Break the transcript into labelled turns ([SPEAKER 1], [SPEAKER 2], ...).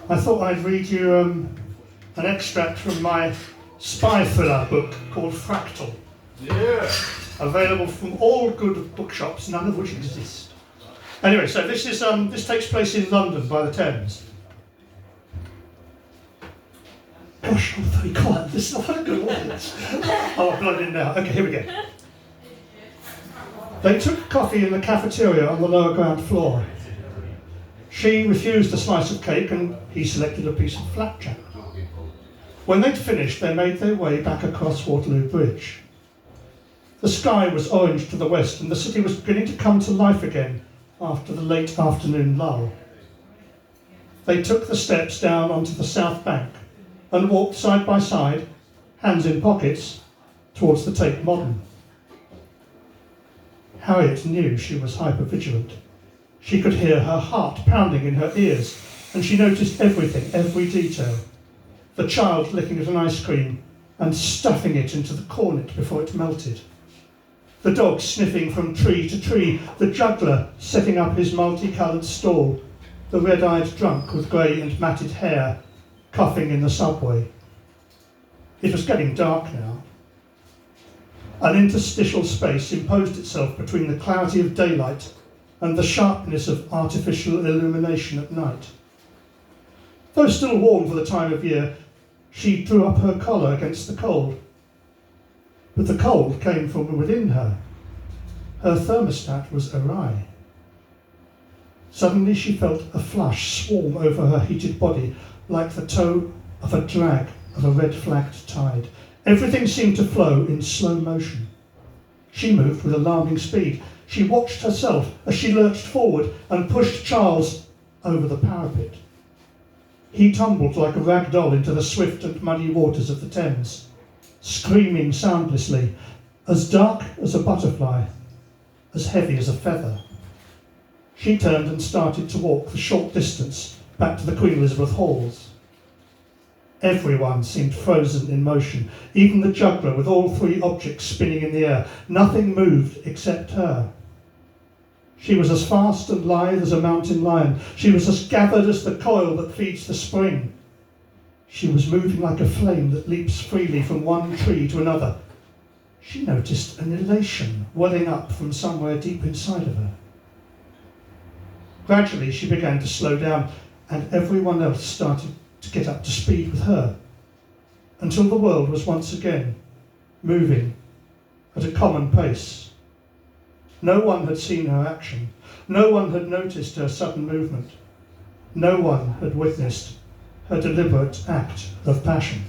[SPEAKER 1] I thought I'd read you an extract from my spy thriller book called Fractal.
[SPEAKER 2] Yeah.
[SPEAKER 1] Available from all good bookshops, none of which exist. Anyway, so this takes place in London by the Thames. Gosh, I'm very quiet. This is not a good audience. Oh, I'm plugged in now. Okay, here we go. They took coffee in the cafeteria on the lower ground floor. She refused a slice of cake and he selected a piece of flapjack. When they'd finished, they made their way back across Waterloo Bridge. The sky was orange to the west and the city was beginning to come to life again after the late afternoon lull. They took the steps down onto the south bank and walked side by side, hands in pockets, towards the Tate Modern. Harriet knew she was hypervigilant. She could hear her heart pounding in her ears, and she noticed everything, every detail. The child licking at an ice cream and stuffing it into the cornet before it melted. The dog sniffing from tree to tree, the juggler setting up his multicoloured stall, the red-eyed drunk with grey and matted hair, coughing in the subway. It was getting dark now. An interstitial space imposed itself between the clarity of daylight and the sharpness of artificial illumination at night. Though still warm for the time of year, she drew up her collar against the cold. But the cold came from within her. Her thermostat was awry. Suddenly she felt a flush swarm over her heated body, like the toe of a drag of a red-flagged tide. Everything seemed to flow in slow motion. She moved with alarming speed. She watched herself as she lurched forward and pushed Charles over the parapet. He tumbled like a rag doll into the swift and muddy waters of the Thames, screaming soundlessly, as dark as a butterfly, as heavy as a feather. She turned and started to walk the short distance back to the Queen Elizabeth Halls. Everyone seemed frozen in motion, even the juggler with all three objects spinning in the air. Nothing moved except her. She was as fast and lithe as a mountain lion. She was as gathered as the coil that feeds the spring. She was moving like a flame that leaps freely from one tree to another. She noticed an elation welling up from somewhere deep inside of her. Gradually she began to slow down, and everyone else started to get up to speed with her, until the world was once again moving at a common pace. No one had seen her action. No one had noticed her sudden movement. No one had witnessed her deliberate act of passion.